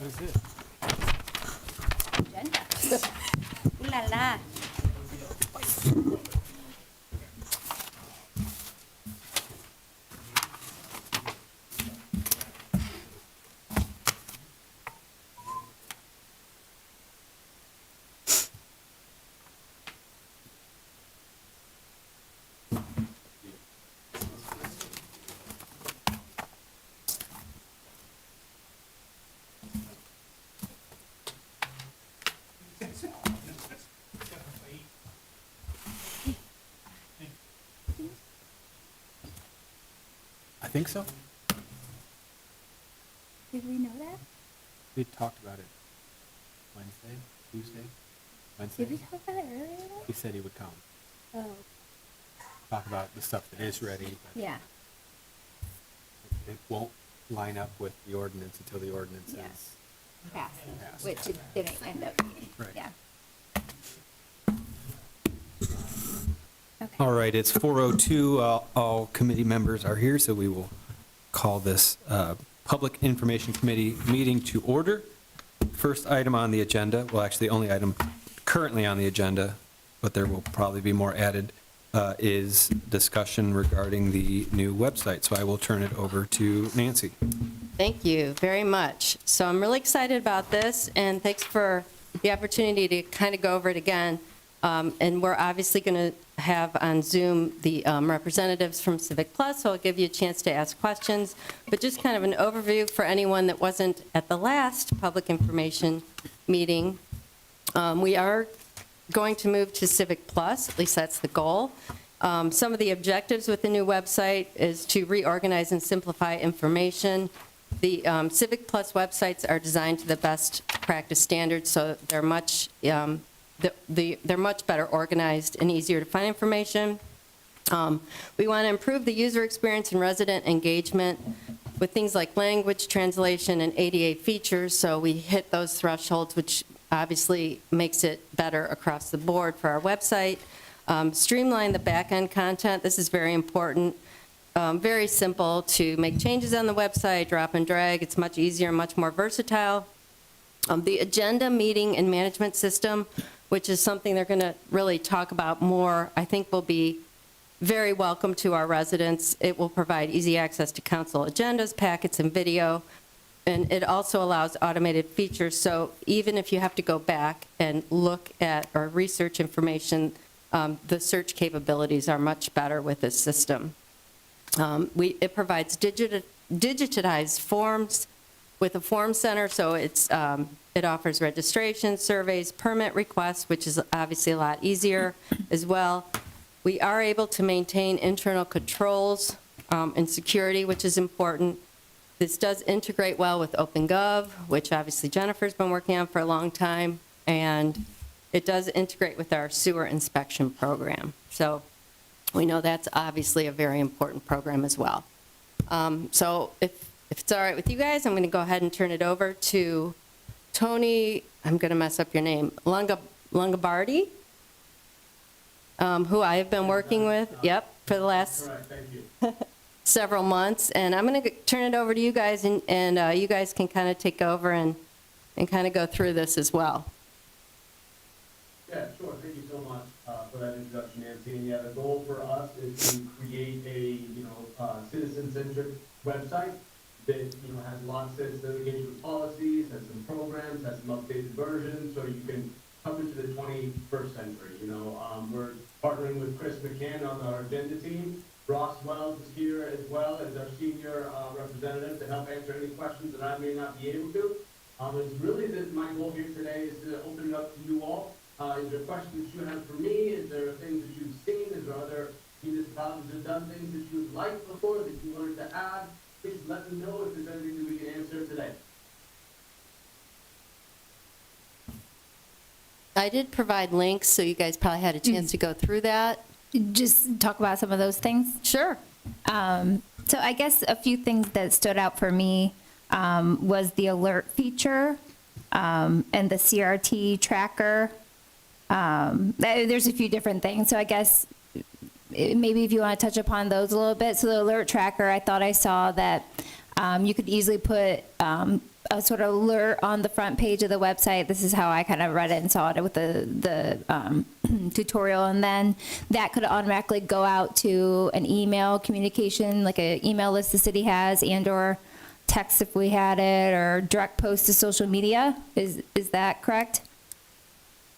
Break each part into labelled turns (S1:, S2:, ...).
S1: What is it?
S2: Agenda. Ooh la la.
S1: I think so.
S2: Did we know that?
S1: We talked about it Wednesday, Tuesday, Wednesday.
S2: Did we talk about it earlier though?
S1: He said he would come,
S2: Oh,
S1: talk about the stuff that is ready, but
S2: yeah.
S1: it won't line up with the ordinance until the ordinance
S2: Yeah.
S1: is.
S2: Passed,
S1: Passed.
S2: which it didn't end up being.
S1: Right.
S2: Yeah. Okay.
S1: All right, it's 4:02. All committee members are here, so we will call this Public Information Committee meeting to order. First item on the agenda, well, actually, the only item currently on the agenda, but there will probably be more added, is discussion regarding the new website. So I will turn it over to Nancy.
S3: Thank you very much. So I'm really excited about this, and thanks for the opportunity to kind of go over it again. And we're obviously going to have on Zoom the representatives from Civic Plus, so I'll give you a chance to ask questions. But just kind of an overview for anyone that wasn't at the last public information meeting. We are going to move to Civic Plus, at least that's the goal. Some of the objectives with the new website is to reorganize and simplify information. The Civic Plus websites are designed to the best practice standards, so they're much they're much better organized and easier to find information. We want to improve the user experience and resident engagement with things like language translation and ADA features, so we hit those thresholds, which obviously makes it better across the board for our website. Streamline the back-end content. This is very important. Very simple to make changes on the website, drop and drag. It's much easier, much more versatile. The agenda, meeting, and management system, which is something they're going to really talk about more, I think will be very welcome to our residents. It will provide easy access to council agendas, packets, and video. And it also allows automated features, so even if you have to go back and look at or research information, the search capabilities are much better with this system. It provides digitized forms with a form center, so it offers registration, surveys, permit requests, which is obviously a lot easier as well. We are able to maintain internal controls and security, which is important. This does integrate well with OpenGov, which obviously Jennifer's been working on for a long time, and it does integrate with our sewer inspection program. So we know that's obviously a very important program as well. So if it's all right with you guys, I'm going to go ahead and turn it over to Tony, I'm going to mess up your name, Longobardi, who I have been working with, for the last several months. And I'm going to turn it over to you guys, and you guys can kind of take over and kind of go through this as well.
S4: Yeah, sure. Thank you so much for that introduction, Nancy. And yeah, the goal for us is to create a citizen-centric website that has lots of engagement policies, has some programs, has some updated versions, so you can come into the 21st century. We're partnering with Chris McCann on our agenda team. Ross Wells is here as well as our senior representative to help answer any questions that I may not be able to. It's really that my goal here today is to open it up to you all. Is there questions you have for me? Is there things that you've seen? Is there other municipalities that have done things that you would like before that you wanted to add? Please let me know if there's anything that we can answer today.
S3: I did provide links, so you guys probably had a chance to go through that.
S2: Just talk about some of those things.
S3: Sure.
S2: So I guess a few things that stood out for me was the alert feature and the CRT tracker. There's a few different things. So I guess maybe if you want to touch upon those a little bit. So the alert tracker, I thought I saw that you could easily put a sort of alert on the front page of the website. This is how I kind of read it and saw it with the tutorial. And then that could automatically go out to an email communication, like an email list the city has, and/or text if we had it, or direct post to social media. Is that correct?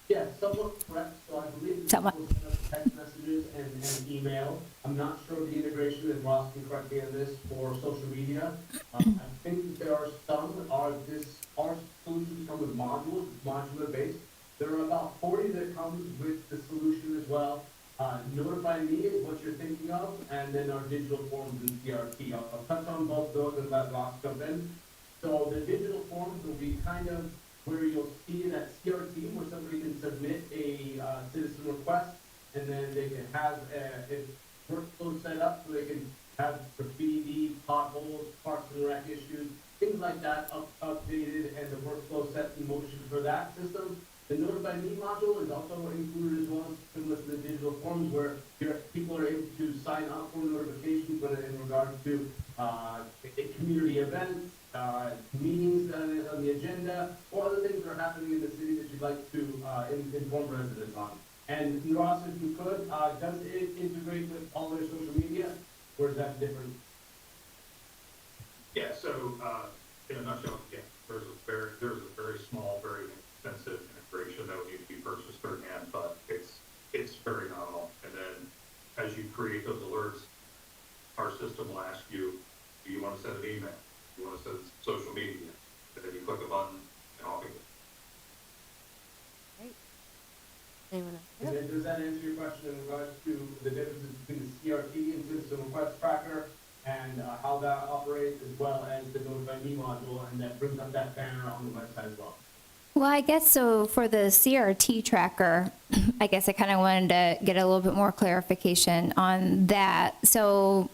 S4: Yeah, somewhat correct. So I believe it's
S2: Somewhat.
S4: supposed to have text messages and email. I'm not sure of the integration, and Ross can correct me on this, for social media. I think there are some, our solutions come with modules, modular based. There are about 40 that comes with the solution as well. Notify Me is what you're thinking of, and then our digital forms and CRT. I'll touch on both those and let Ross jump in. So the digital forms will be kind of where you'll see that CRT, where somebody can submit a citizen request, and then they can have a workflow set up so they can have graffiti, potholes, parks and rec issues, things like that updated, and the workflow set in motion for that system. The Notify Me module is also included as well, similar to the digital forms, where people are able to sign up for notifications in regard to community events, meetings on the agenda, or other things that are happening in the city that you'd like to inform residents on. And Ross, if you could, does it integrate with all their social media, or is that different?
S5: Yeah, so, in a nutshell, yeah, there's a very small, very expensive integration that would need to be purchased third hand, but it's very nominal. And then as you create those alerts, our system will ask you, do you want to send an email? Do you want to send social media? And then you click a button and off it goes.
S3: Anyone else?
S4: And then does that answer your question in regards to the differences between the CRT and Citizen Request Tracker, and how that operates, as well as the Notify Me module, and that brings up that banner on the website as well?
S2: Well, I guess so for the CRT tracker, I guess I kind of wanted to get a little bit more clarification on that. So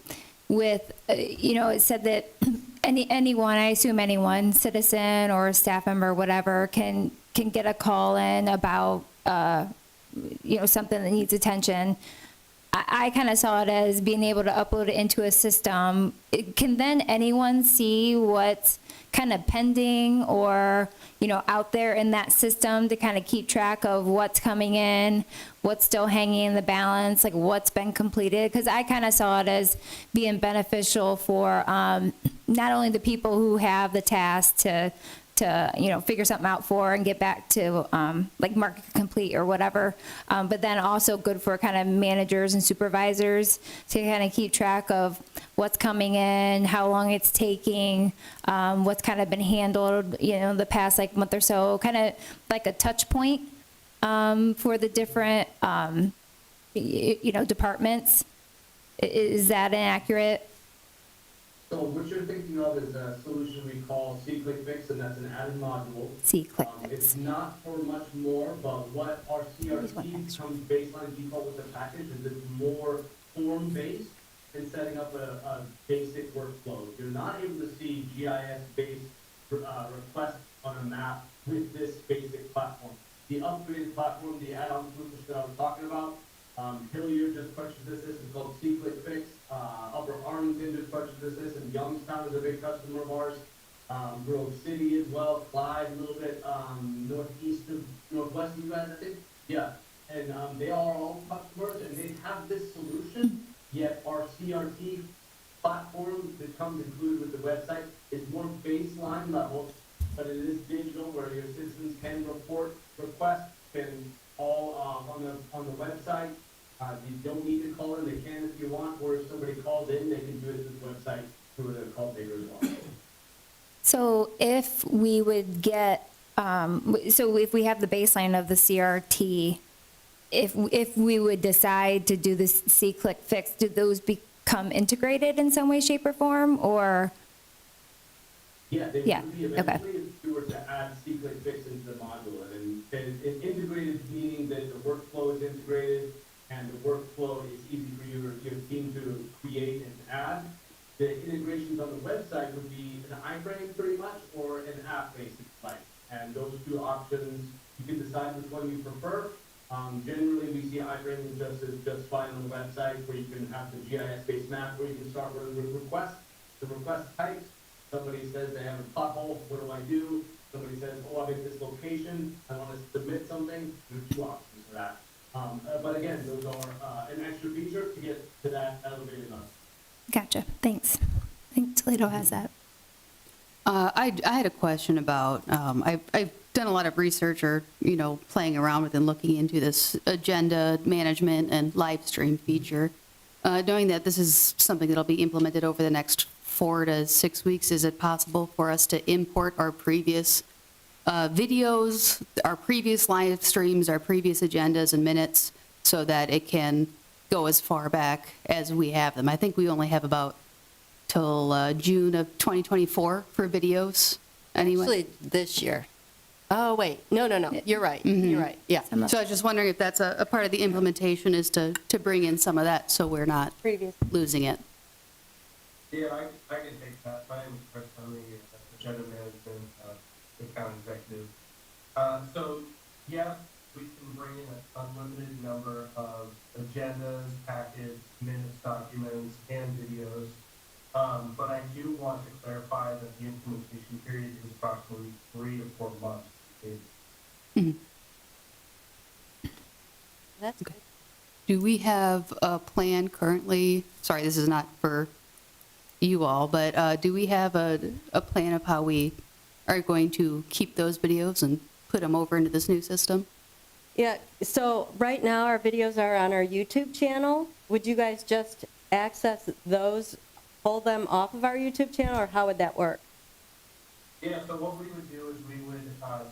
S2: with, it said that anyone, I assume anyone, citizen or staff member, whatever, can get a call in about, something that needs attention. I kind of saw it as being able to upload it into a system. Can then anyone see what's kind of pending or, out there in that system to kind of keep track of what's coming in, what's still hanging in the balance, like what's been completed? Because I kind of saw it as being beneficial for not only the people who have the task to figure something out for and get back to like mark it complete or whatever, but then also good for kind of managers and supervisors to kind of keep track of what's coming in, how long it's taking, what's kind of been handled, the past like month or so, kind of like a touch point for the different, departments. Is that inaccurate?
S4: So what you're thinking of is a solution we call C-Click Fix, and that's an added module.
S2: C-Click
S4: It's
S2: Fix.
S4: not for much more, but what our CRT comes baseline default with the package is it's more form-based and setting up a basic workflow. You're not able to see GIS-based requests on a map with this basic platform. The upgraded platform, the add-on solution that I was talking about, Hilliard just purchased this. This is called C-Click Fix. Upper Arlington just purchased this, and Youngstown is a big customer of ours. Grove City as well, Clyde a little bit, northwest of you guys, I think. Yeah, and they are all customers, and they have this solution. Yet our CRT platform that comes included with the website is more baseline level, but it is digital, where your citizens can report requests, can all on the website. You don't need to call in, they can if you want, or if somebody calls in, they can do it through the website through the call taker as well.
S2: So if we would get, so if we have the baseline of the CRT, if we would decide to do this C-Click Fix, do those become integrated in some way, shape, or form, or?
S4: Yeah, they
S2: Yeah,
S4: would be
S2: okay.
S4: eventually if you were to add C-Click Fix into the module, and integrated meaning that the workflow is integrated and the workflow is easy for your team to create and add. The integrations on the website would be an iframe pretty much, or an app-based device. And those two options, you can decide which one you prefer. Generally, we see iframe just fine on the website, where you can have the GIS-based map, where you can start with requests, the request types, Somebody says they have a pothole, what do I do? Somebody says, oh, I'm at this location, I want to submit something, there's 2 options for that. But again, those are an extra feature to get to that elevated level.
S2: Gotcha, thanks. I think Toledo has that.
S6: I had a question about, I've done a lot of research or, playing around with and looking into this agenda management and live stream feature. Knowing that this is something that'll be implemented over the next 4 to 6 weeks, is it possible for us to import our previous videos, our previous live streams, our previous agendas and minutes so that it can go as far back as we have them? I think we only have about till June of 2024 for videos, anyway.
S3: Actually, this year. Oh, wait, no, you're right, you're right, yeah.
S6: So I was just wondering if that's a part of the implementation, is to bring in some of that so we're not
S3: Previous.
S6: losing it.
S7: Yeah, I can take that. My name is Chris. I'm the agenda management account executive. So, yes, we can bring in an unlimited number of agendas, packets, minutes, documents, and videos. But I do want to clarify that the implementation period is approximately 3 to 4 months.
S3: That's good.
S6: Do we have a plan currently, sorry, this is not for you all, but do we have a plan of how we are going to keep those videos and put them over into this new system?
S3: Yeah, so right now our videos are on our YouTube channel. Would you guys just access those, pull them off of our YouTube channel, or how would that work?
S7: Yeah, so what we would do is we would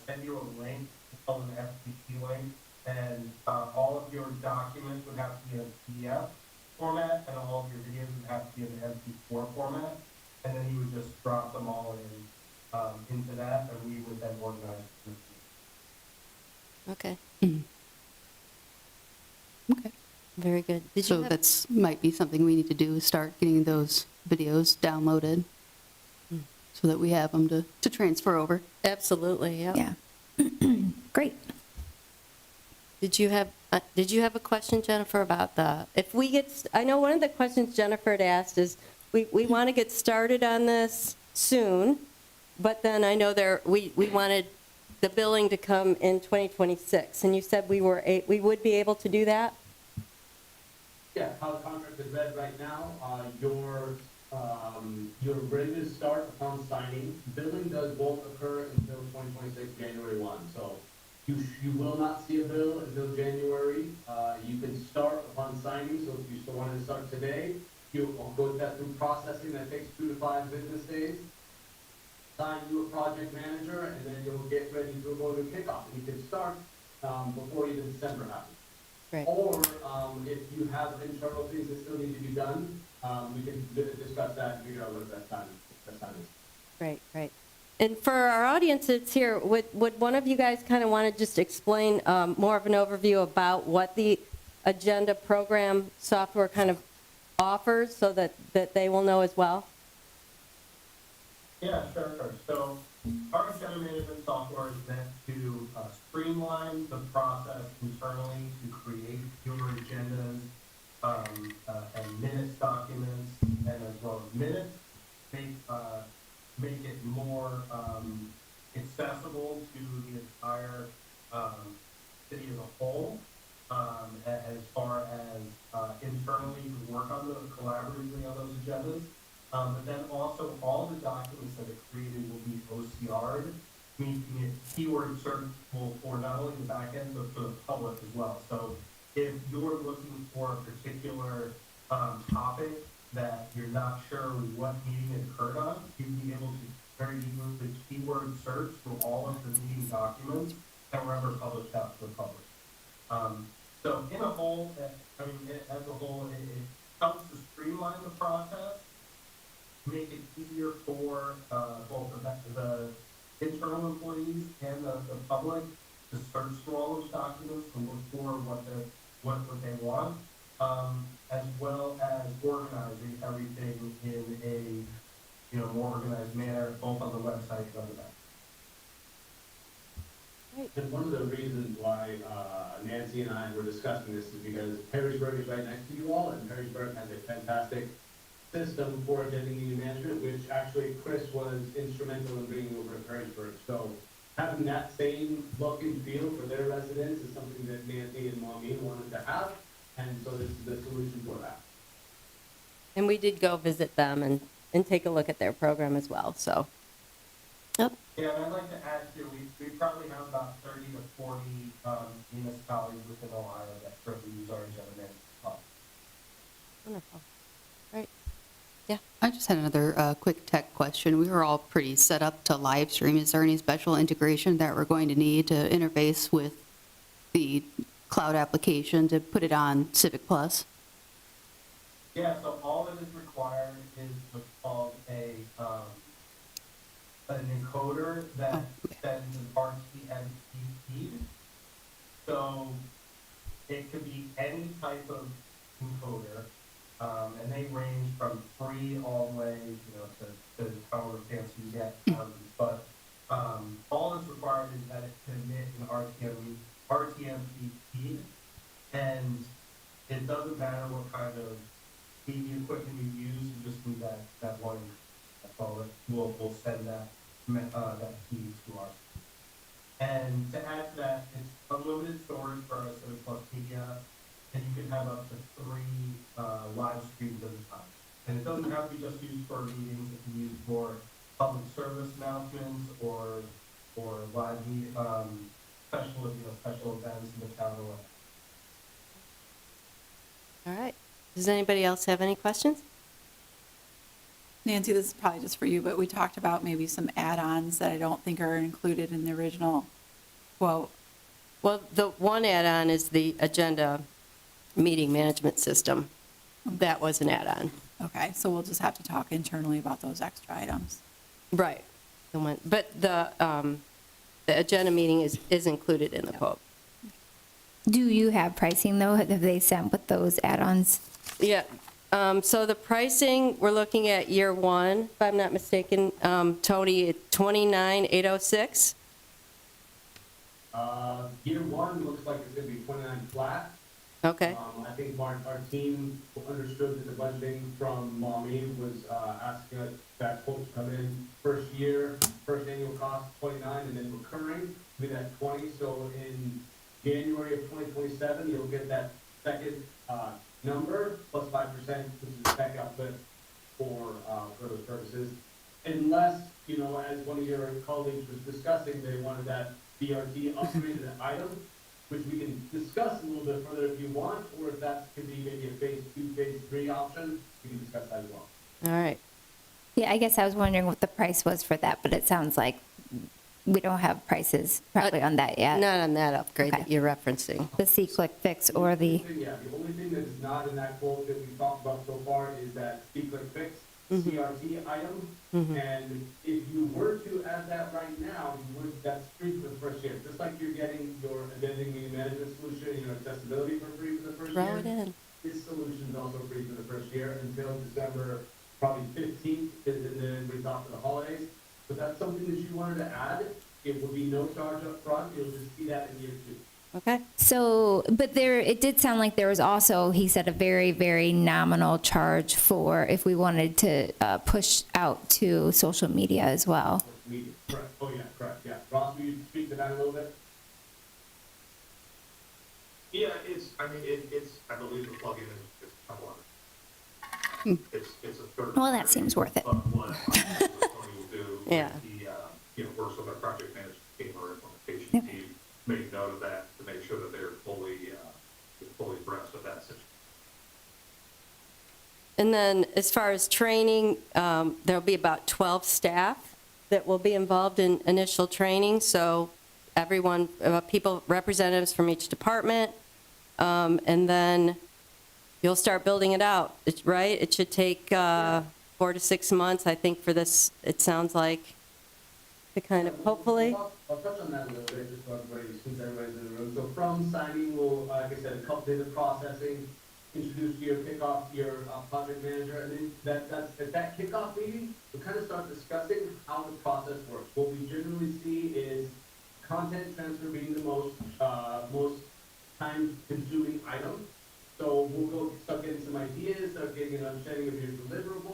S7: send you a link, it's called an FTP link, and all of your documents would have to be in a PDF format, and all of your videos would have to be in an MP4 format, and then you would just drop them all in into that, and we would then organize them.
S3: Okay,
S6: Okay.
S3: very good. Did you
S6: So
S3: have-
S6: that's, might be something we need to do, is start getting those videos downloaded so that we have them to transfer over.
S3: Absolutely, yeah.
S2: Yeah. Great.
S3: Did you have a question, Jennifer, about if we get, I know one of the questions Jennifer had asked is, we want to get started on this soon, but then I know we wanted the billing to come in 2026, and you said we would be able to do that?
S4: Yeah, how the contract is read right now, you're ready to start upon signing. Billing does won't occur until 2026, January 1. So you will not see a bill until January. You can start upon signing, so if you still wanted to start today, you'll go through processing. That takes 2 to 5 business days. Sign you a project manager, and then you'll get ready to go to kickoff. And you can start before even December happens.
S3: Right.
S4: Or if you have internal things that still need to be done, we can discuss that and figure out what that time is.
S3: Right. And for our audience that's here, would one of you guys kind of want to just explain more of an overview about what the agenda program software kind of offers so that they will know as well?
S7: Yeah, sure. So our agenda management software is meant to streamline the process internally to create your agendas and minutes documents, and as well as minutes, make it more accessible to the entire city as a whole, as far as internally to work on those collaboratively on those agendas. But then also all the documents that are created will be OCR'd, making it keyword searchable for not only the back end, but for the public as well. So if you're looking for a particular topic that you're not sure what meeting it occurred on, you'd be able to very easily keyword search for all of the meeting documents that were ever published out to the public. So in a whole, as a whole, it helps to streamline the process, make it easier for both the internal employees and the public to search through all those documents to look for what they want, as well as organizing everything in a more organized manner, both on the website and on the back.
S4: And one of the reasons why Nancy and I were discussing this is because Perrysburg is right next to you all, and Perrysburg has a fantastic system for attending media management, which actually Chris was instrumental in bringing over to Perrysburg. So having that same look and feel for their residents is something that Nancy and Maureen wanted to have, and so this is the solution for that.
S3: And we did go visit them and take a look at their program as well, so. Yep.
S7: Yeah, and I'd like to add too, we probably have about 30 to 40 municipalities within Ohio that currently use our agenda management software.
S3: Wonderful. Right.
S6: I just had another quick tech question. We were all pretty set up to live stream. Is there any special integration that we're going to need to interface with the cloud application to put it on Civic Plus?
S7: Yeah, so all that is required is what's called an encoder that sends an RTMP feed. So it could be any type of encoder, and they range from free all the way, to however fancy you get. But all that's required is that it can emit an RTMP feed, and it doesn't matter what kind of TV equipment you use, you just need that one. That's all that we'll send that feed to us. And to add to that, it's unlimited storage for our Civic Plus media, and you can have up to 3 live streams at a time. And it doesn't have to be just used for meetings, it can be used for public service announcements or live special events in the town or whatever.
S3: All right. Does anybody else have any questions?
S8: Nancy, this is probably just for you, but we talked about maybe some add-ons that I don't think are included in the original quote.
S3: Well, the one add-on is the agenda meeting management system. That was an add-on.
S8: Okay, so we'll just have to talk internally about those extra items.
S3: Right. But the agenda meeting is included in the quote.
S2: Do you have pricing, though? Have they sent with those add-ons?
S3: Yeah. So the pricing, we're looking at year one, if I'm not mistaken, Tony, at $29,806.
S4: Year one looks like it's gonna be 29 flat.
S3: Okay.
S4: I think our team understood that the budgeting from Maureen was asking us that quote to come in first annual cost 29, and then recurring with that 20. So in January of 2027, you'll get that second number plus 5%, which is a tech uplift for those purposes. Unless, as one of your colleagues was discussing, they wanted that BRT upgraded item, which we can discuss a little bit further if you want, or if that could be maybe a phase 2, phase 3 option, we can discuss that as well.
S3: All right.
S2: Yeah, I guess I was wondering what the price was for that, but it sounds like we don't have prices probably on that yet.
S3: Not on that upgrade
S2: Okay.
S3: that you're referencing.
S2: The C-Click Fix or the,
S4: Yeah, the only thing that is not in that quote that we've talked about so far is that C-Click Fix CRT item. And if you were to add that right now, that's free for the first year. Just like you're getting your identity management solution, your accessibility for free for the first
S3: Throw
S4: year.
S3: it in.
S4: This solution is also free for the first year until December, probably 15th, and then everybody's off for the holidays. But that's something that you wanted to add. It would be no charge up front. You'll just see that in year 2.
S3: Okay.
S2: so, but it did sound like there was also, he said, a very, very nominal charge for if we wanted to push out to social media as well.
S4: Media, correct. Oh, yeah, correct, yeah. Ross, will you speak to that a little bit?
S5: Yeah, I believe the plugin is a couple hundred. It's a third.
S2: Well, that seems worth it.
S5: Of what Tony will do.
S3: Yeah.
S5: He, works with our project management team or implementation
S2: Yep.
S5: team, make note of that to make sure that they're fully abreast of that situation.
S3: And then as far as training, there'll be about 12 staff that will be involved in initial training. So everyone, representatives from each department, and then you'll start building it out, right? It should take 4 to 6 months, I think, for this, it sounds like, to kind of, hopefully.
S4: I'll touch on that a little bit, just so since everybody's in the room. So from signing, we'll, like I said, a couple days of processing, introduce your kickoff, your project manager, and then at that kickoff meeting, we'll kind of start discussing how the process works. What we generally see is content transfer being the most time-consuming item. So we'll start getting some ideas, start getting an understanding of your deliverables,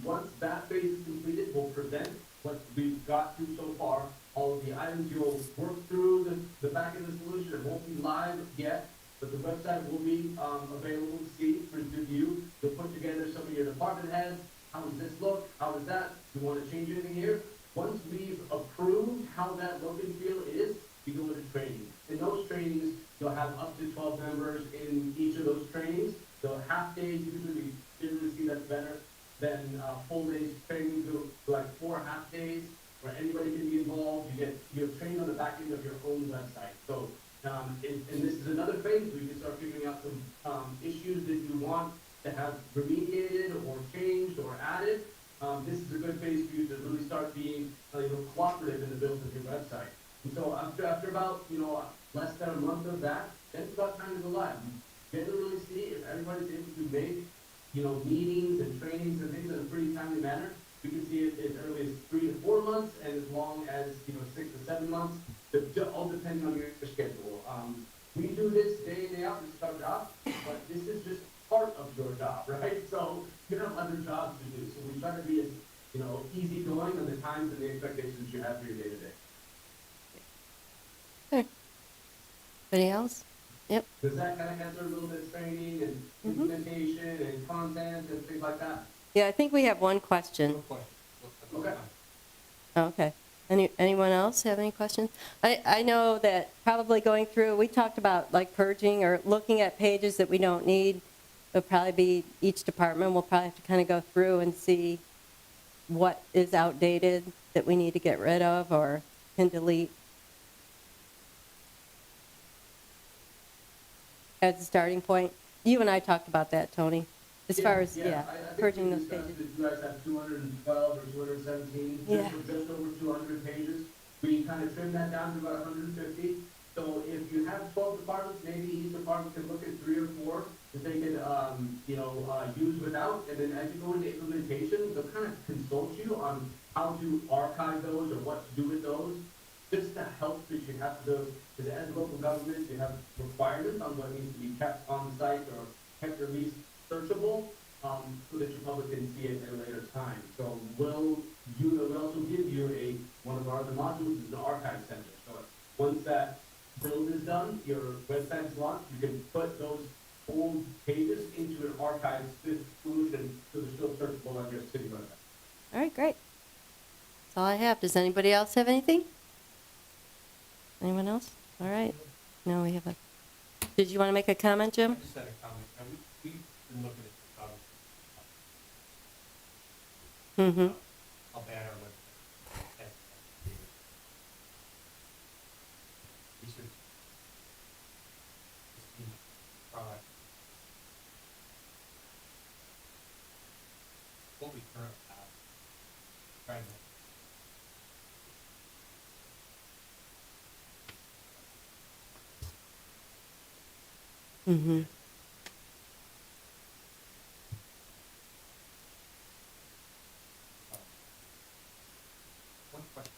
S4: Once that phase is completed, we'll present what we've got through so far, all of the items. You'll work through the back end of the solution. It won't be live yet, but the website will be available to see, for review. You'll put together some of your department heads. How does this look? How does that? Do you want to change anything here? Once we've approved how that look and feel is, we go into training. In those trainings, you'll have up to 12 members in each of those trainings. So half days, usually we generally see that's better than full days training, to like 4 half days where anybody can be involved. You're trained on the back end of your own website. So, and this is another phase where you can start figuring out some issues that you want to have remediated or changed or added. This is a good phase for you to really start being cooperative in the build of your website. And so after about less than a month of that, then it's about time to go live. You get to really see if everybody's able to make meetings and trainings and things in a pretty timely manner. We can see it as early as 3 to 4 months and as long as 6 to 7 months, all depending on your schedule. We do this day in, day out. This is our job, but this is just part of your job, right? So you have other jobs to do. So we try to be as easygoing on the times and the expectations you have for your day to day.
S3: Anybody else? Yep.
S4: Does that kind of answer a little bit of training and implementation and content and things like that?
S3: Yeah, I think we have one question.
S4: Okay.
S3: Okay. Anyone else have any questions? I know that probably going through, we talked about like purging or looking at pages that we don't need. It'll probably be each department will probably have to kind of go through and see what is outdated that we need to get rid of or can delete. As a starting point. You and I talked about that, Tony, as far as,
S4: I think
S3: purging
S4: we
S3: those
S4: discussed
S3: pages.
S4: that you guys have 212 or 217,
S3: Yeah.
S4: just over 200 pages. We kind of trimmed that down to about 150. So if you have 12 departments, maybe each department can look at 3 or 4 that they can, use without. And then as you go into implementation, they'll kind of consult you on how to archive those or what to do with those. Just to help that you have those, because as a local government, you have requirements on what needs to be kept on site or kept at least searchable, so that your public can see it at a later time. So we'll also give you one of our other modules is the archive center. So once that build is done, your website is launched, you can put those old pages into an archive solution so they're still searchable on your city website.
S3: All right, great. That's all I have. Does anybody else have anything? Anyone else? All right. No, we have a, did you want to make a comment, Jim?
S9: I just had a comment. We've been looking at
S3: Mm-hmm.
S9: how bad our website is. These are just the product. What we currently have, trying to
S3: Mm-hmm.
S9: one question.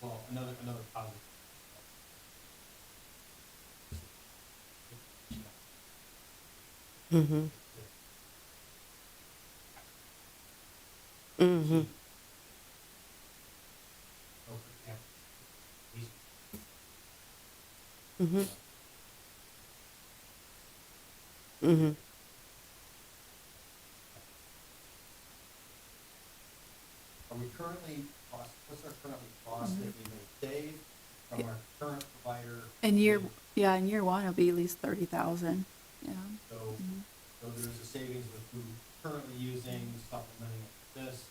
S9: Well, another positive.
S3: Mm-hmm. Mm-hmm.
S9: So, for example, these
S3: Mm-hmm. Mm-hmm.
S9: Are we currently, what's our currently cost that we may save from our current provider?
S8: In year 1, it'll be at least 30,000, yeah.
S9: So, so there's a savings with who we're currently using, supplementing it with this,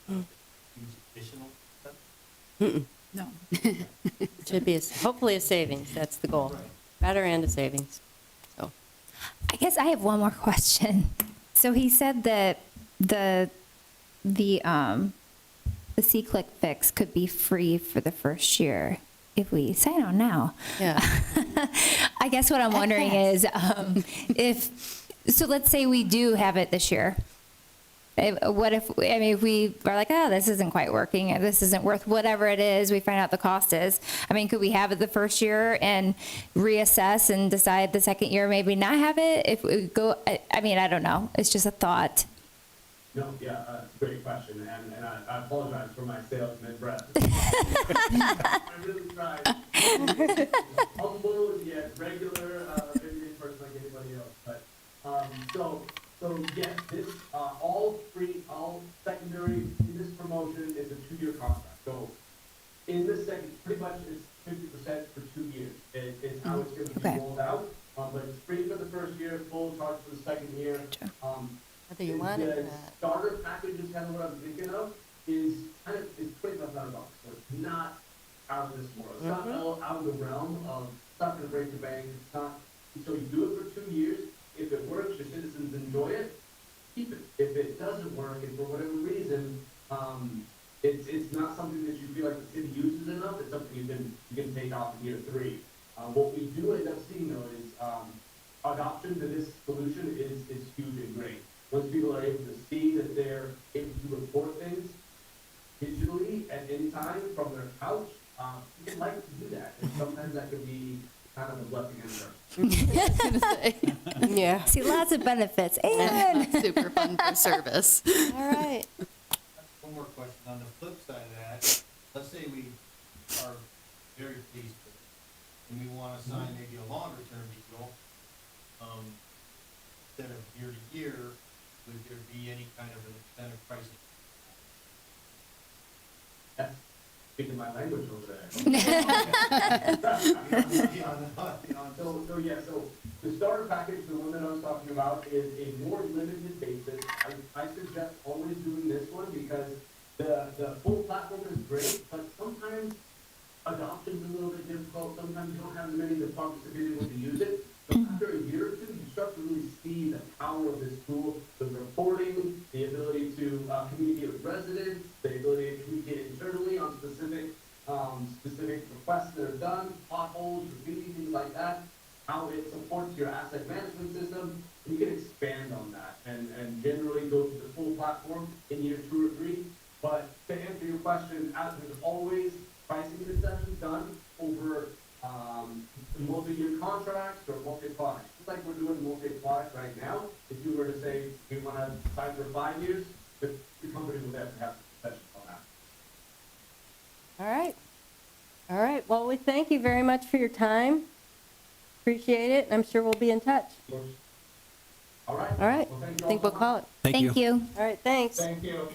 S9: and use additional stuff.
S3: Mm-mm.
S8: No.
S3: Should be hopefully a savings. That's the goal.
S9: Right.
S3: Better and a savings. So,
S2: I guess I have one more question. So he said that the C-Click fix could be free for the first year if we sign on now.
S3: yeah.
S2: I guess what I'm wondering is so let's say we do have it this year What if, I mean, if we are like, oh, this isn't quite working, or this isn't worth whatever it is, we find out the cost is. I mean, could we have it the first year and reassess and decide the second year maybe not have it? If we go, I mean, I don't know. It's just a thought.
S4: No, yeah, it's a great question, and I apologize for my salesman breath. I really tried. Humble and yet regular, everyday person like anybody else, but, so yes, this, all secondary, in this promotion is a 2-year contract. So in the second, pretty much it's 50% for 2 years, is how it's gonna be
S2: Okay.
S4: rolled out. But it's free for the first year, full charge for the second year.
S3: Whether you want it or
S4: The
S3: not.
S4: starter package is kind of what I'm thinking of, is kind of, is $2,500, so it's not out of this world. It's not out of the realm of, it's not gonna break the bank, it's not, so you do it for 2 years. If it works, your citizens enjoy it, keep it. If it doesn't work, and for whatever reason, it's not something that you feel like the city uses enough, it's something you can take off in year 3. What we do end up seeing though is, adoption to this solution is huge and great. Once people are able to see that they're able to report things digitally at any time from their couch, people like to do that. And sometimes that can be kind of a blessing and a curse.
S3: Yeah.
S2: See, lots of benefits. And
S6: Super fun for service.
S3: All right.
S9: One more question. On the flip side of that, let's say we are very pleased with it, and we want to sign maybe a longer term deal, instead of year to year, would there be any kind of an incentive pricing?
S4: That's speaking my language over there. So yeah, so the starter package, the one that I was talking about, is a more limited basis. I suggest always doing this one because the full platform is great, but sometimes adoption is a little bit difficult. Sometimes you don't have as many departments to be able to use it. So after a year or two, you start to really see the power of this tool, the reporting, the ability to communicate with residents, the ability to communicate internally on specific requests that are done, potholes, graffiti, things like that, how it supports your asset management system, and you can expand on that and generally go to the full platform in year 2 or 3. But to answer your question, there's always pricing concessions done over multi-year contracts or multi-products. Just like we're doing multi-product right now, if you were to say we want to sign for 5 years, the company would have to have concessions on that.
S3: All right. All right. Well, we thank you very much for your time. Appreciate it. And I'm sure we'll be in touch.
S4: All right.
S3: All right.
S4: Well, thank you
S3: I think we'll
S4: so
S3: call
S4: much.
S3: it.
S2: thank you.
S3: All right. Thanks.
S4: Thank you.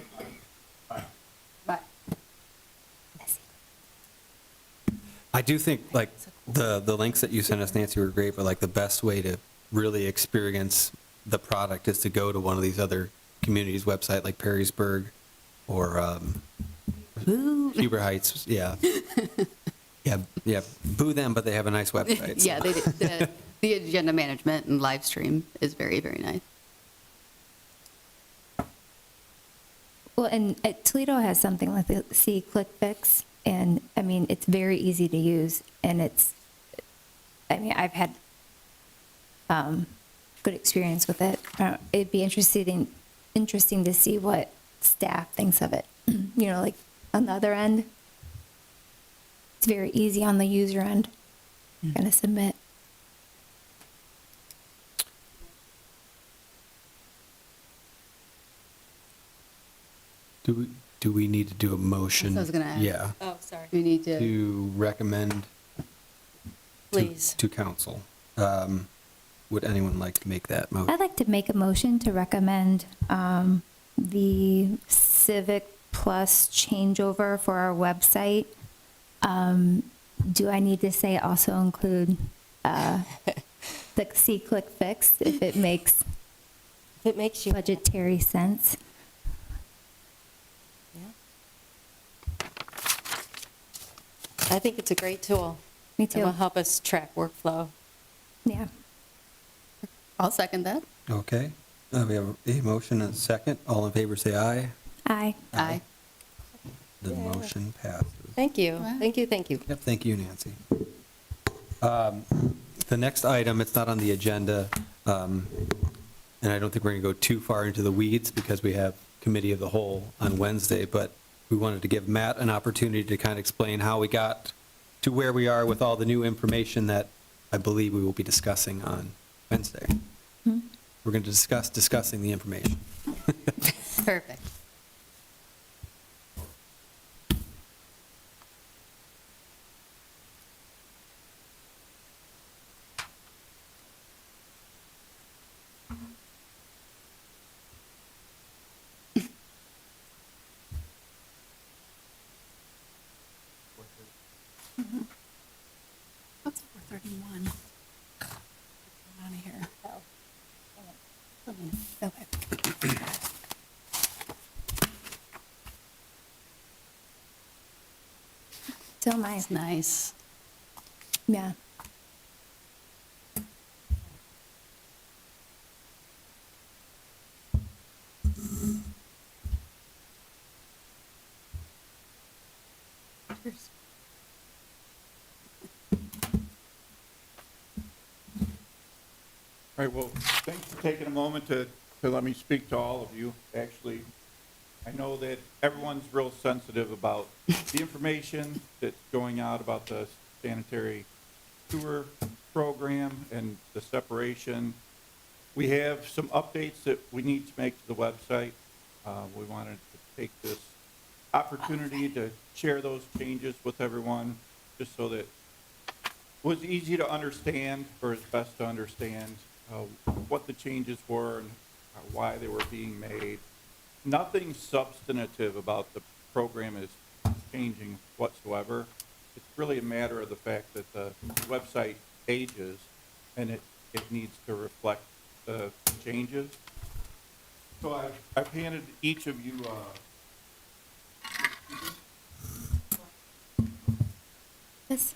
S3: Bye.
S1: I do think, like, the links that you sent us, Nancy, were great, but like the best way to really experience the product is to go to one of these other communities' website, like Perrysburg or Huber Heights, yeah. Yeah, boo them, but they have a nice website. so.
S6: Yeah, the agenda management and live stream is very, very nice.
S2: Well, and Toledo has something like the See Click Fix, and I mean, it's very easy to use, and I've had good experience with it. It'd be interesting to see what staff thinks of it. You know, like on the other end, it's very easy on the user end. Gonna submit.
S1: Do we need to do a motion?
S6: That's what I was gonna ask.
S1: Yeah,
S3: Oh, sorry.
S6: We need to,
S1: to recommend
S3: Please.
S1: to council. Would anyone like to make that motion?
S2: I'd like to make a motion to recommend the Civic Plus changeover for our website. Do I need to say also include the See Click Fix if it makes
S3: If it makes you.
S2: budgetary sense?
S3: Yeah. I think it's a great tool.
S2: Me
S3: It will
S2: too.
S3: help us track workflow.
S2: Yeah.
S6: I'll second that.
S1: Okay, we have a motion and a second. All in favor, say aye.
S2: Aye.
S6: Aye.
S1: The
S3: Yeah.
S1: motion passes.
S3: Thank you.
S6: Wow.
S3: Thank you. Thank you.
S1: Yep, thank you, Nancy. The next item, it's not on the agenda, and I don't think we're going to go too far into the weeds because we have committee of the whole on Wednesday, but we wanted to give Matt an opportunity to kind of explain how we got to where we are with all the new information that I believe we will be discussing on Wednesday. We're going to discussing the information.
S3: Perfect.
S8: That's 4:31. Out of here.
S2: Okay. So am I.
S6: It's nice.
S2: Yeah.
S6: Cheers.
S10: All right, well, thanks for taking a moment to let me speak to all of you. Actually, I know that everyone's real sensitive about the information that's going out about the sanitary sewer program and the separation. We have some updates that we need to make to the website. We wanted to take this opportunity to share those changes with everyone, just so that it was easy to understand, or it's best to understand what the changes were and why they were being made. Nothing substantive about the program is changing whatsoever. It's really a matter of the fact that the website ages and it needs to reflect the changes. So I've handed each of you
S2: This.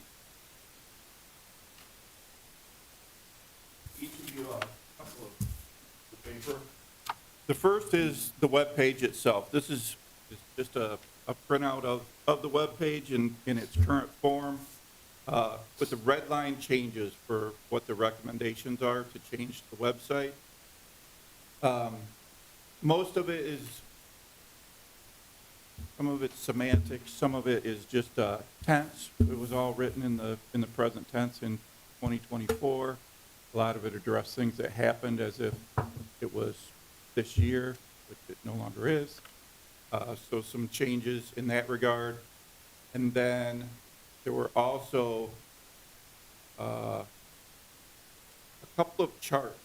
S10: a couple of the paper. The first is the web page itself. This is just a printout of the web page in its current form, with the red line changes for what the recommendations are to change the website. Most of it is, some of it's semantics, some of it is just tense. It was all written in the present tense in 2024. A lot of it addressed things that happened as if it was this year, which it no longer is. So some changes in that regard. And then there were also a couple of charts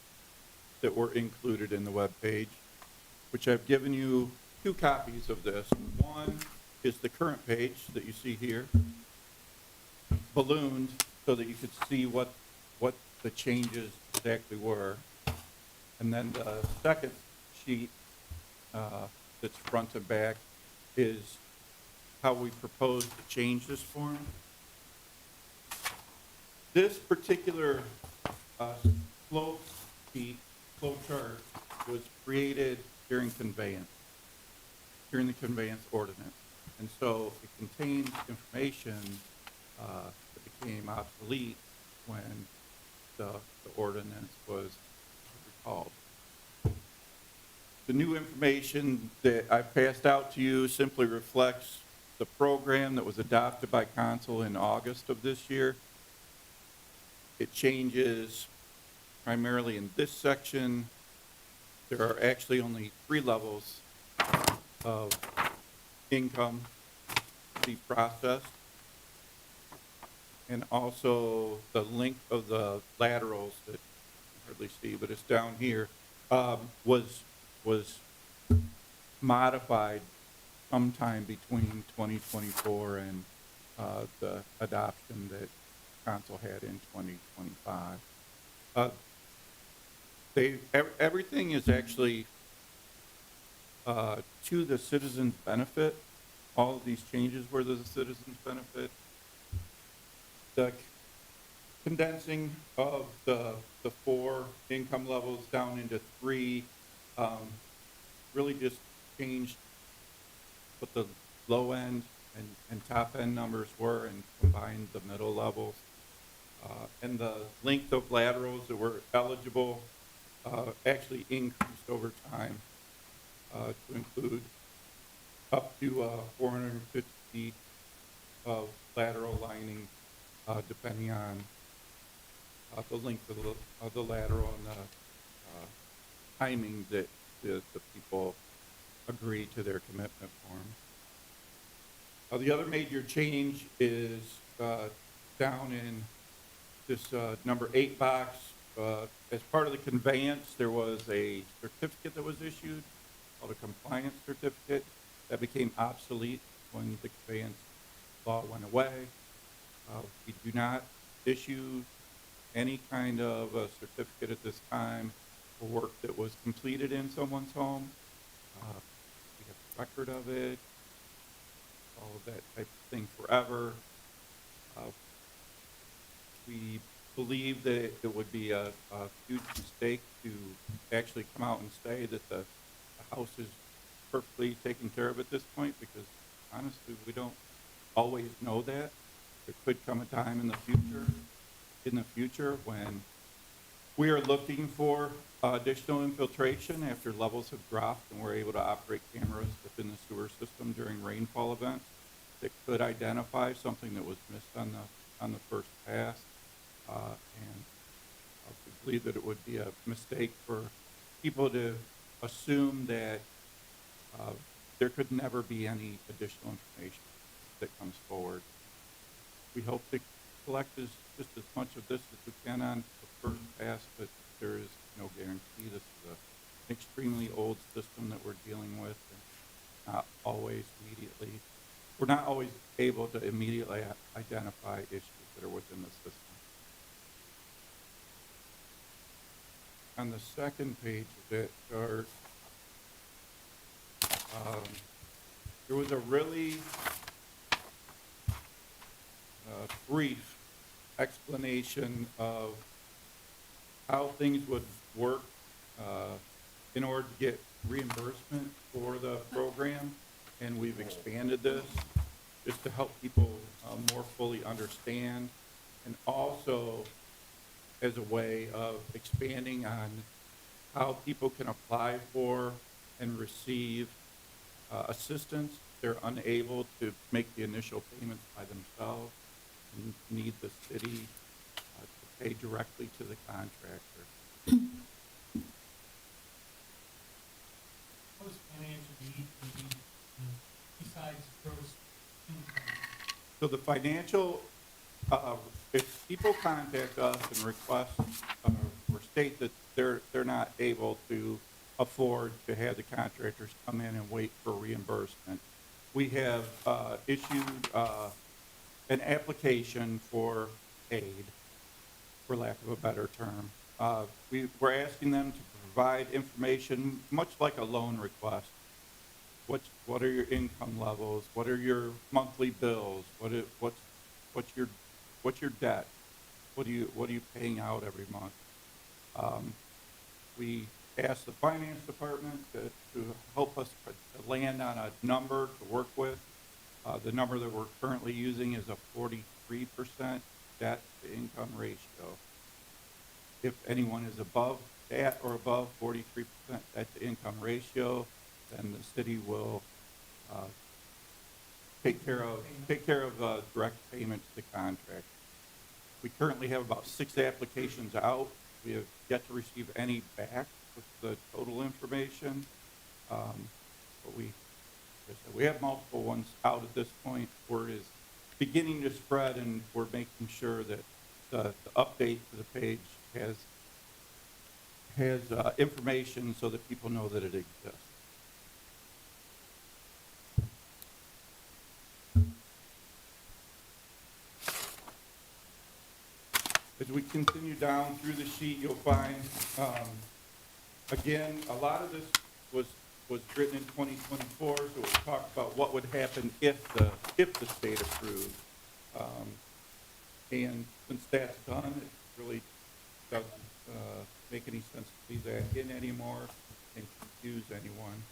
S10: that were included in the webpage, which I've given you 2 copies of this. One is the current page that you see here, ballooned so that you could see what the changes exactly were. And then the second sheet that's front and back is how we propose to change this form. This particular flow chart was created during the conveyance ordinance. And so it contains information that became obsolete when the ordinance was recalled. The new information that I've passed out to you simply reflects the program that was adopted by council in August of this year. It changes primarily in this section. There are actually only 3 levels of income to be processed. And also the length of the laterals that you hardly see, but it's down here, was modified sometime between 2024 and the adoption that council had in 2025. Everything is actually to the citizens' benefit. All of these changes were to the citizens' benefit. The condensing of the 4 income levels down into 3 really just changed what the low end and top end numbers were and combined the middle levels. And the length of laterals that were eligible actually increased over time. to include up to 450 feet of lateral lining, depending on the length of the lateral and the timing that the people agree to their commitment form. The other major change is down in this number 8 box. As part of the conveyance, there was a certificate that was issued called a compliance certificate that became obsolete when the conveyance law went away. We do not issue any kind of a certificate at this time for work that was completed in someone's home. We have a record of it, all of that type of thing forever. We believe that it would be a huge mistake to actually come out and say that the house is perfectly taken care of at this point, because honestly, we don't always know that. There could come a time in the future when we are looking for additional infiltration after levels have dropped and we're able to operate cameras within the sewer system during rainfall events that could identify something that was missed on the first pass. And we believe that it would be a mistake for people to assume that there could never be any additional information that comes forward. We hope to collect just as much of this as we can on the first pass, but there is no guarantee. This is an extremely old system that we're dealing with, and we're not always able to immediately identify issues that are within the system. On the second page of that chart, there was a really brief explanation of how things would work in order to get reimbursement for the program, and we've expanded this just to help people more fully understand, and also as a way of expanding on how people can apply for and receive assistance. They're unable to make the initial payments by themselves and need the city to pay directly to the contractor.
S9: What does financial need to be besides gross income?
S10: So the financial, if people contact us and request or state that they're not able to afford to have the contractors come in and wait for reimbursement, we have issued an application for aid, for lack of a better term. We're asking them to provide information much like a loan request. What are your income levels? What are your monthly bills? What's your debt? What are you paying out every month? We asked the finance department to help us to land on a number to work with. The number that we're currently using is a 43% debt to income ratio. If anyone is above that or above 43% debt to income ratio, then the city will take care of direct payment to the contractor. We currently have about 6 applications out. We have yet to receive any back with the total information. But we have multiple ones out at this point. Word is beginning to spread, and we're making sure that the update to the page has information so that people know that it exists. As we continue down through the sheet, you'll find, again, a lot of this was written in 2024, so it talked about what would happen if the state approved. And since that's done, it really doesn't make any sense to leave that in anymore and confuse anyone.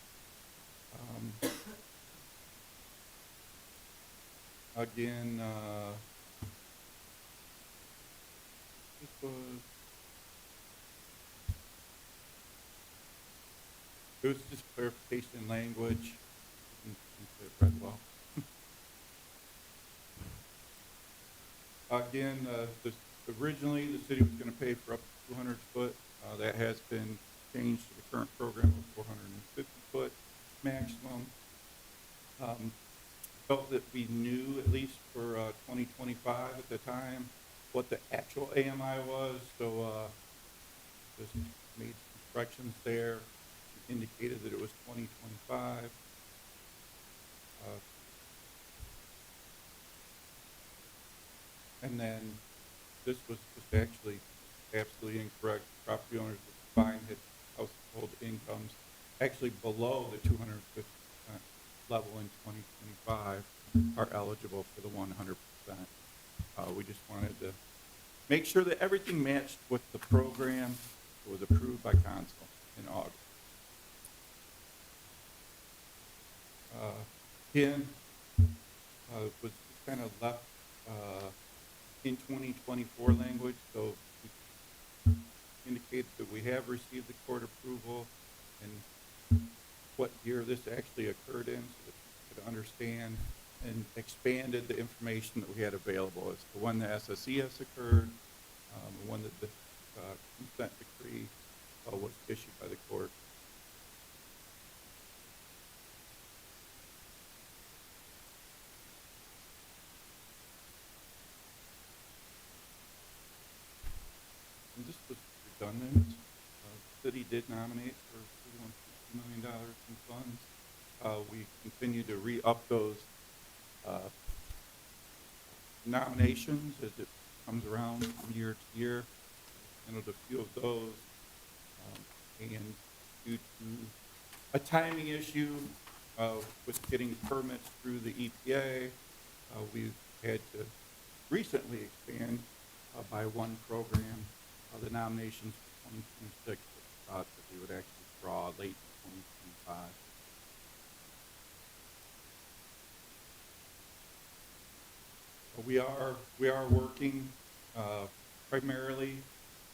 S10: Again, this was It was just clarification in language, and it read well. Again, originally, the city was gonna pay for up to 200 foot. That has been changed to the current program of 450 foot maximum. Felt that we knew, at least for 2025 at the time, what the actual AMI was, so just made some corrections there, indicated that it was 2025. And then this was just actually absolutely incorrect. Property owners with combined household incomes actually below the 250% level in 2025 are eligible for the 100%. We just wanted to make sure that everything matched with the program that was approved by council in August. Again, was kind of left in 2024 language, so we indicated that we have received the court approval and what year this actually occurred in, so that we could understand, and expanded the information that we had available as to when the SSES occurred, when the consent decree was issued by the court. And this was redundant. The city did nominate for $31 million in funds. We continue to re-up those nominations as it comes around from year to year. Handled a few of those. And due to a timing issue with getting permits through the EPA, we've had to recently expand by one program the nominations for 2026. Thought that we would actually draw late 2025. We are working primarily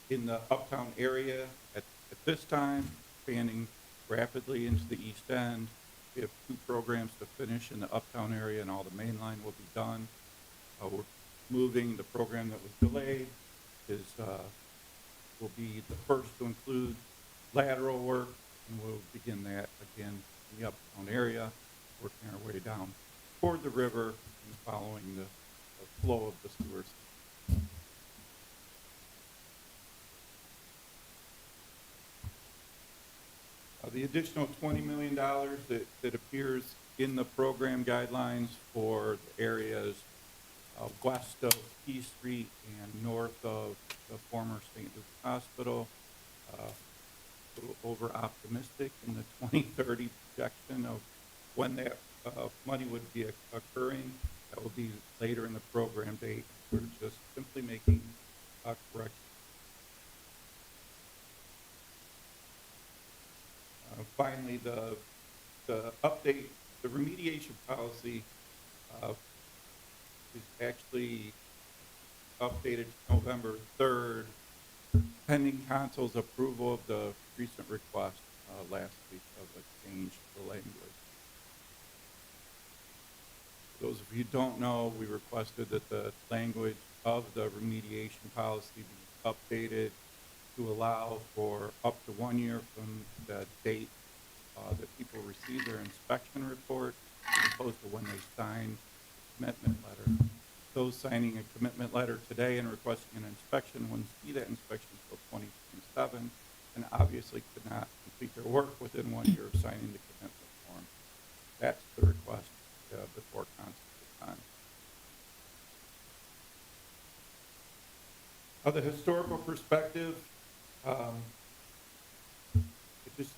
S10: in the uptown area at this time, expanding rapidly into the east end. We have 2 programs to finish in the uptown area, and all the main line will be done. We're moving the program that was delayed will be the first to include lateral work, and we'll begin that again in the uptown area, working our way down toward the river and following the flow of the sewer system. The additional $20 million that appears in the program guidelines for the areas west of Key Street and north of the former St. Luke's Hospital, a little over optimistic in the 2030 projection of when that money would be occurring. That will be later in the program date. We're just simply making a correction. Finally, the update, the remediation policy is actually updated November 3rd, pending council's approval of the recent request last week of a change to the language. For those of you who don't know, we requested that the language of the remediation policy be updated to allow for up to 1 year from the date that people receive their inspection report, as opposed to when they sign a commitment letter. Those signing a commitment letter today and requesting an inspection wouldn't see that inspection until 2027, and obviously could not complete their work within 1 year of signing the commitment form. That's the request before council at the time. Of the historical perspective, it just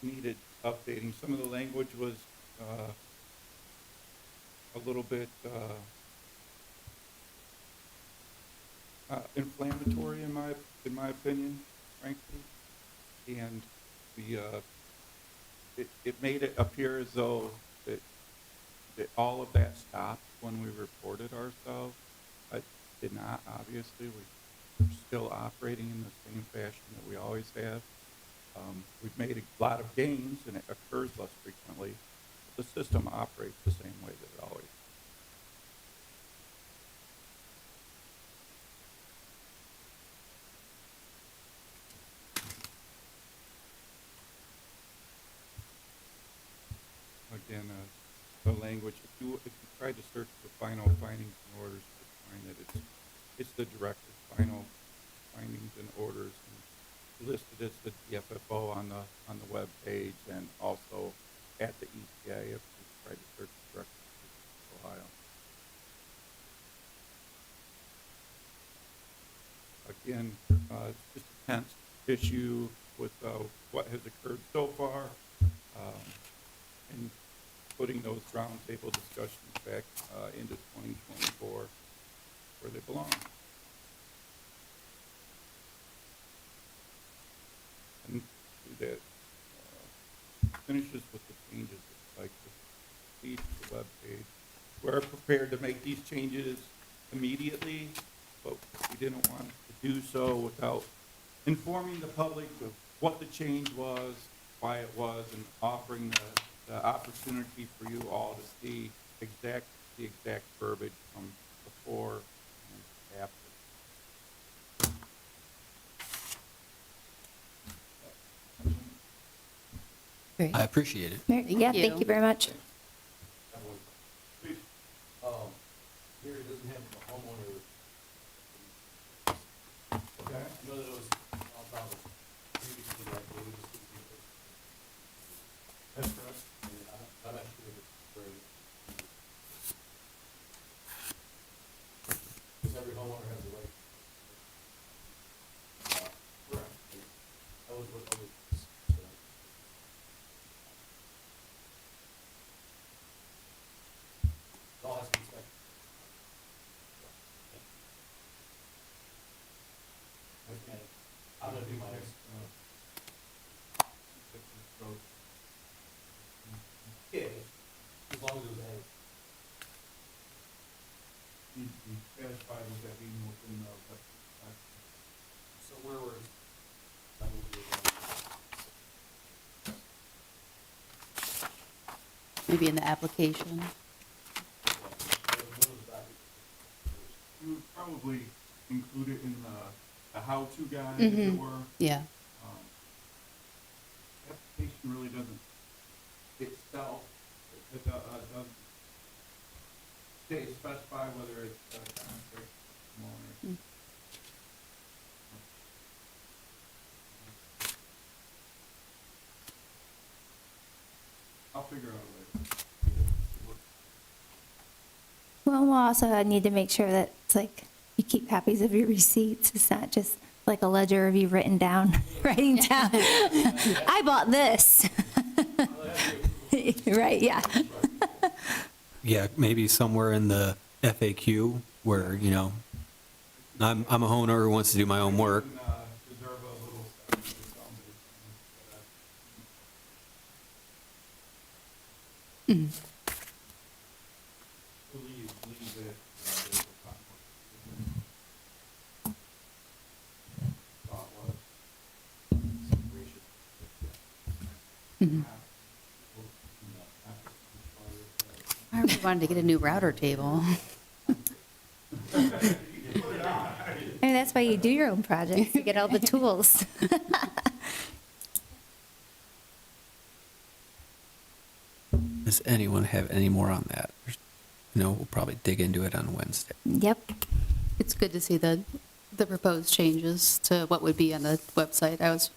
S10: needed updating. Some of the language was a little bit inflammatory in my opinion, frankly, and it made it appear as though that all of that stopped when we reported ourselves. It did not, obviously. We're still operating in the same fashion that we always have. We've made a lot of gains, and it occurs less frequently. The system operates the same way that it always. Again, the language, if you try to search for final findings and orders, you'll find that it's the director's final findings and orders, and listed as the DFFO on the web page, and also at the EPA if you try to search the director's Ohio. Again, it's just a tense issue with what has occurred so far, and putting those roundtable discussions back into 2024 where they belong. And do that finishes with the changes like the feed to the web page. We're prepared to make these changes immediately, but we didn't want to do so without informing the public of what the change was, why it was, and offering the opportunity for you all to see the exact verbiage from before and after.
S6: Great.
S1: I appreciate it.
S2: Yeah, thank you very much.
S9: Here it doesn't have the homeowner. Okay. I know that it was about previously, like, we just didn't think it. That's correct. And I'm actually very. Because every homeowner has a right. Correct. That was what I was. It all has to be inspected. Okay. I'm gonna do my next. Yeah, as long as it was a.
S10: Need to be satisfied with that being within the.
S9: So where was?
S6: Maybe in the application.
S10: You would probably include it in the how-to guide, as it were.
S6: Yeah.
S10: Application really doesn't itself, it doesn't specify whether it's contract, homeowner.
S6: Mm.
S10: I'll figure out a way.
S2: Well, we'll also need to make sure that it's like you keep copies of your receipts. It's not just like a ledger of you written down, writing down, I bought this. Right, yeah.
S1: Yeah, maybe somewhere in the FAQ where, you know, I'm a homeowner who wants to do my own work.
S10: Deserve a little section or something. Leave it, there's a conflict. Thought was, separation.
S6: I really wanted to get a new router table.
S2: And that's why you do your own projects, you get all the tools.
S1: Does anyone have any more on that? No, we'll probably dig into it on Wednesday.
S2: Yep.
S6: It's good to see the proposed changes to what would be on the website. I was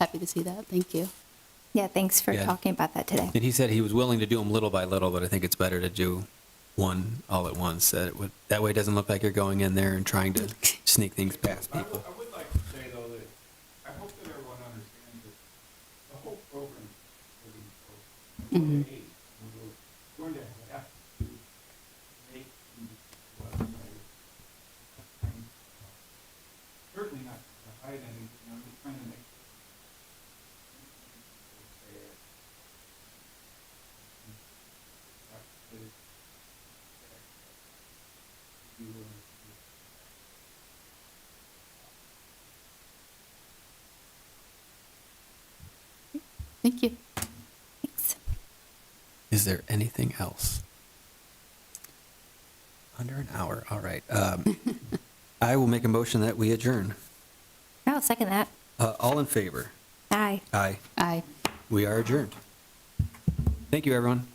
S6: happy to see that. Thank you.
S2: Yeah, thanks for
S1: Yeah.
S2: talking about that today.
S1: And he said he was willing to do them little by little, but I think it's better to do one all at once. That way it doesn't look like you're going in there and trying to sneak things past people.
S10: I would like to say, though, that I hope that everyone understands that the whole program is moving forward. We're going to have to make the website, certainly not to hide anything, I'm just trying to make
S6: Thank you.
S2: Thanks.
S1: Is there anything else? Under an hour, all right. I will make a motion that we adjourn.
S2: I'll second that.
S1: All in favor?
S2: Aye.
S1: Aye.
S6: Aye.
S1: We are adjourned. Thank you, everyone.